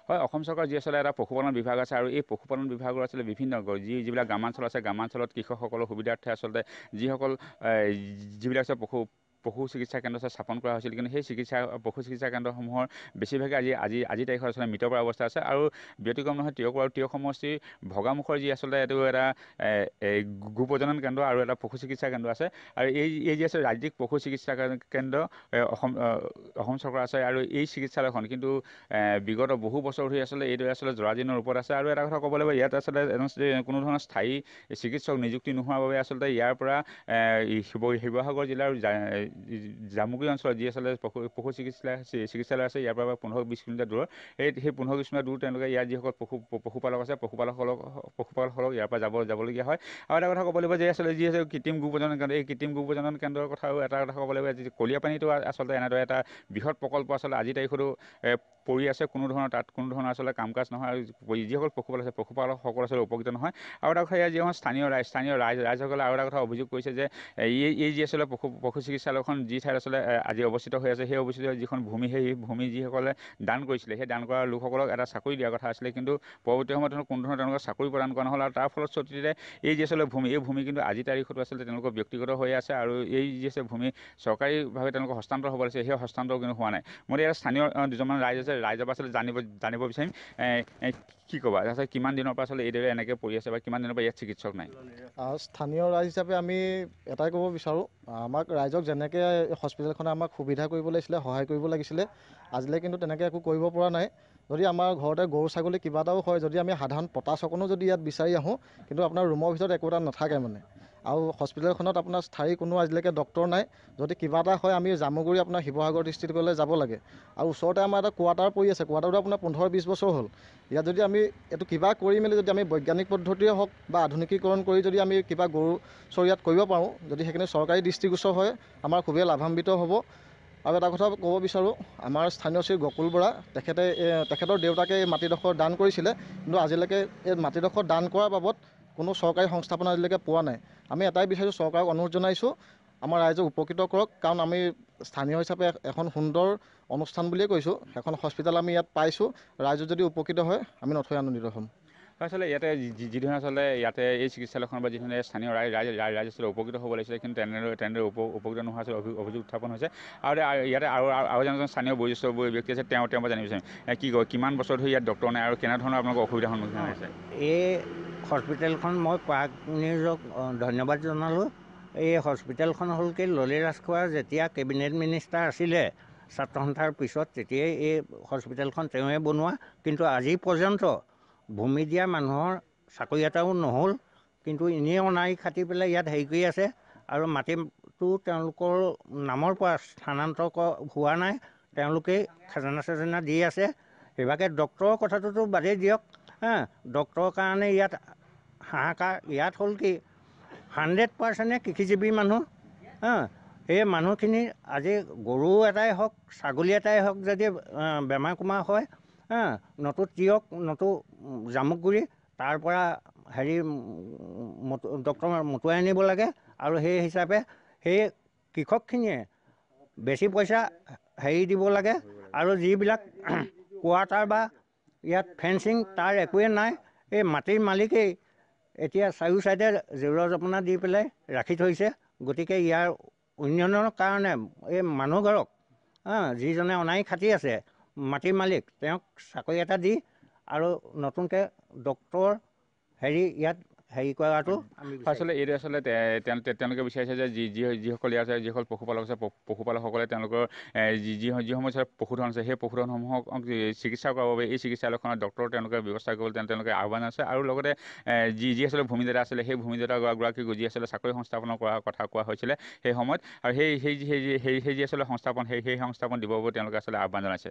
হয়, অসম চৰকাৰৰ যি আচলতে এটা পশুপালন বিভাগ আছে আৰু এই পশুপালন বিভাগৰ আচলতে বিভিন্ন যিবিলাক গ্ৰামাঞ্চল আছে, গ্ৰামাঞ্চলত কৃষকসকলৰ সুবিধাৰ্থে আচলতে যিসকল যিবিলাক আছে পশু চিকিৎসা কেন্দ্ৰ স্থাপন কৰা হৈছিল, কিন্তু সেই পশু চিকিৎসা কেন্দ্ৰসমূহৰ বেছিভাগে আজি তাৰিখত আচলতে মৃতপ্ৰায় অৱস্থা আছে। আৰু ব্যতিক্ৰম নহয় তিয়ক সমষ্টিৰ ভগামুখৰ যি আচলতে এইটো এটা গো প্ৰজনন কেন্দ্ৰ আৰু এটা পশু চিকিৎসা কেন্দ্ৰ আছে। আৰু এই যি আছে ৰাজ্যিক পশু চিকিৎসা কেন্দ্ৰ অসম চৰকাৰ আছে। আৰু এই চিকিৎসালয়খন কিন্তু বিগত বহু বছৰ ধৰি আচলতে এইদৰে আচলতে জৰাজীৰ্ণৰ ওপৰত আছে। আৰু এটা কথা ক'ব লাগিব, ইয়াত আচলতে কোনো ধৰণৰ স্থায়ী চিকিৎসক নিযুক্তি নোহোৱাৰ বাবে আচলতে ইয়াৰ পৰা শিৱসাগৰ জিলাৰ জামুগুৰি অঞ্চলত যি আচলতে পশু চিকিৎসালয় আছে, ইয়াৰ পৰা 15-20 কিলোমিটাৰ দূৰত। সেই 15-20 কিলোমিটাৰ দূৰ তেওঁলোকে ইয়াৰ যিসকল পশুপালক আছে, পশুপালকসকলক ইয়াৰ পৰা যাবলগীয়া হয়। আৰু এটা কথা ক'ব লাগিব যে আচলতে যি আছে কৃত্ৰিম গো প্ৰজনন কেন্দ্ৰ, এই কৃত্ৰিম গো প্ৰজনন কেন্দ্ৰৰ কথাও এটা কথা ক'ব লাগিব যে কলিয়াপানীটো আচলতে এনেদৰে এটা বৃহৎ প্ৰকল্প আচলতে আজি তাৰিখতো পৰি আছে। কোনো ধৰণৰ আচলতে কাম কাজ নহয়। আৰু যিসকল পশুপালকসকল আচলতে উপকৃত নহয়। আৰু এটা কথা, ইয়াৰ যিসকল স্থানীয় ৰাইজসকলে আৰু এটা কথা অভিযোগ কৰিছে যে এই যি আচলতে পশু চিকিৎসালয়খন যি ঠাইত আচলতে আজি অৱস্থিত হৈ আছে, সেই অৱস্থিত যিখন ভূমি, সেই ভূমি যিসকলে দান কৰিছিলে, সেই দান কৰা লোকসকলক এটা চাকৰি দিয়াৰ কথা আছিলে, কিন্তু পৰৱৰ্তী সময়ত কোনো ধৰণৰ তেওঁলোকক চাকৰি প্ৰদান কৰা নহ'ল। আৰু তাৰ ফলশ্ৰুতিতে এই যি আচলতে এই ভূমি কিন্তু আজি তাৰিখতো আচলতে তেওঁলোকৰ ব্যক্তিগত হৈ আছে। আৰু এই যি আছে ভূমি চৰকাৰীভাৱে তেওঁলোকৰ হস্তান্তৰ হ'ব লাগিছে, সেই হস্তান্তৰ কিন্তু হোৱা নাই। মই ইয়াত স্থানীয় দুজনমান ৰাইজৰ পৰা আচলতে জানিব বিচাৰিম, কি ক'বা আচলতে কিমান দিনৰ পৰা আচলতে এইদৰে এনেকৈ পৰি আছে বা কিমান দিনৰ পৰা ইয়াত চিকিৎসক নাই? স্থানীয় ৰাইজ হিচাপে আমি এটাই ক'ব বিচাৰোঁ, আমাক ৰাইজক যেনেকৈ হস্পিটেলখনে আমাক সুবিধা কৰিব লাগিছিলে, সহায় কৰিব লাগিছিলে, আজিলৈ কিন্তু তেনেকৈ একো কৰিব পৰা নাই। যদি আমাৰ ঘৰতে গৰু ছাগলী কিবা এটাও হয়, যদি আমি সাধাৰণ পটাচ অকণো যদি ইয়াত বিচাৰি আহোঁ, কিন্তু আপোনাৰ ৰুমৰ ভিতৰত একো এটা নাথাকে মানে। আৰু হস্পিটেলখনত আপোনাৰ স্থায়ী কোনো আজিলৈকে ডক্তৰ নাই। যদি কিবা এটা হয়, আমি জামুগুৰি আপোনাৰ শিৱসাগৰ ডিষ্ট্ৰিক্টলৈ যাব লাগে। আৰু ওচৰতে আমাৰ এটা কোৱাৰ্টাৰ পৰি আছে, কোৱাৰ্টাৰটো আপোনাৰ 15-20 বছৰ হ'ল। ইয়াত যদি আমি এইটো কিবা কৰি মেলি যদি আমি বৈজ্ঞানিক পদ্ধতিৰে হওক বা আধুনিকীকৰণ কৰি যদি আমি কিবা গৰু ইয়াত কৰিব পাৰোঁ, যদি সেইখিনি চৰকাৰী দৃষ্টিগোচৰ হয়, আমাৰ খুবেই লাভান্বিত হ'ব। আৰু এটা কথা ক'ব বিচাৰোঁ, আমাৰ স্থানীয় শ্ৰী গকুল বৰা তেখেতৰ দেউতাকে এই মাটিডোখৰ দান কৰিছিলে, কিন্তু আজিলৈকে এই মাটিডোখৰ দান কৰাৰ বাবদ কোনো চৰকাৰী সংস্থাপন আজিলৈকে পোৱা নাই। আমি এটাই বিচাৰিছোঁ, চৰকাৰক অনুৰোধ জনাইছোঁ, আমাৰ ৰাইজক উপকৃত কৰক। কাৰণ আমি স্থানীয় হিচাপে এখন সুন্দৰ অনুষ্ঠান বুলিয়ে কৈছোঁ, এখন হস্পিটেল আমি ইয়াত পাইছোঁ। ৰাইজৰ যদি উপকৃত হয়, আমি নথৈ আনন্দিত হ'ম। আচলতে ইয়াতে যিধৰণে আচলতে ইয়াতে এই চিকিৎসালয়খনৰ পৰা যিধৰণে স্থানীয় ৰাইজ আচলতে উপকৃত হ'ব লাগিছিলে, কিন্তু তেনেদৰে উপকৃত নোহোৱা আচলতে অভিযোগ উত্থাপন হৈছে। আৰু ইয়াতে আৰু এজন স্থানীয় বয়োজ্যেষ্ঠ ব্যক্তি আছে, তেওঁৰ পৰা জানিব বিচাৰিম, কি কয় কিমান বছৰ ধৰি ইয়াত ডক্তৰ নাই আৰু কেনেধৰণৰ আপোনালোকৰ অসুবিধাৰ সন্মুখীন হৈছে? এই হস্পিটেলখন মই নিজক ধন্যবাদ জনালোঁ। এই হস্পিটেলখন হ'ল কি ললি ৰাজখোৱাৰ যেতিয়া কেবিনেট মিনিষ্টাৰ আছিলে ছাত্ৰ সন্থাৰ পিছত, তেতিয়াই এই হস্পিটেলখন তেওঁৱে বনোৱা। কিন্তু আজি পৰ্যন্ত ভূমি দিয়া মানুহৰ চাকৰি এটাও নহ'ল, কিন্তু এনেই অনাই খাটি পেলাই ইয়াত হেৰি কৰি আছে। আৰু মাটিটো তেওঁলোকৰ নামৰ পৰা স্থানান্তৰ হোৱা নাই, তেওঁলোকেই খাজানা দি আছে। সেইভাগে ডক্তৰৰ কথাটোতো বাদেই দিয়ক, ডক্তৰৰ কাৰণে ইয়াত হাহাকাৰ। ইয়াত হ'ল কি 100% কৃষিজীৱী মানুহ, সেই মানুহখিনি আজি গৰু এটাই হওক, ছাগলী এটাই হওক, যদি বেমাৰ কুমাৰ হয়, তিয়ক জামুগুৰি তাৰ পৰা ডক্তৰ মতুৱাই আনিব লাগে। আৰু সেই হিচাপে সেই কৃষকখিনিয়ে বেছি পইচা দিব লাগে। আৰু যিবিলাক কোৱাৰ্টাৰ বা ইয়াত ফেঞ্চিং তাৰ একোৱে নাই। এই মাটিৰ মালিকেই এতিয়া চাৰিও চাইডে জেওৰা জপনা দি পেলাই ৰাখি থৈছে। গতিকে ইয়াৰ উন্নয়নৰ কাৰণে এই মানুহঘৰক, যিজনে অনাই খাটি আছে, মাটিৰ মালিক, তেওঁক চাকৰি এটা দি আৰু নতুনকৈ ডক্তৰ ইয়াত কৰাটো আচলতে এইটো আচলতে তেওঁলোকে বিচাৰিছে যে যিসকল ইয়াত আছে, যিসকল পশুপালক আছে, পশুপালকসকলে তেওঁলোকৰ যিসমূহ পশুধন আছে, সেই পশুধনসমূহক চিকিৎসা কৰাৰ বাবে এই চিকিৎসালয়খনত ডক্তৰ তেওঁলোকে ব্যৱস্থা কৰিবলৈ তেওঁলোকে আহ্বান আছে। আৰু লগতে যি আচলতে ভূমিদাতা আছিলে, সেই ভূমিদাতা গৰাকীক যি আচলতে চাকৰি সংস্থাপনৰ কথা কোৱা হৈছিলে সেই সময়ত, আৰু সেই যি আচলতে সংস্থাপন, সেই সংস্থাপন দিবৰ বাবে তেওঁলোকে আচলতে আহ্বান জনাইছে।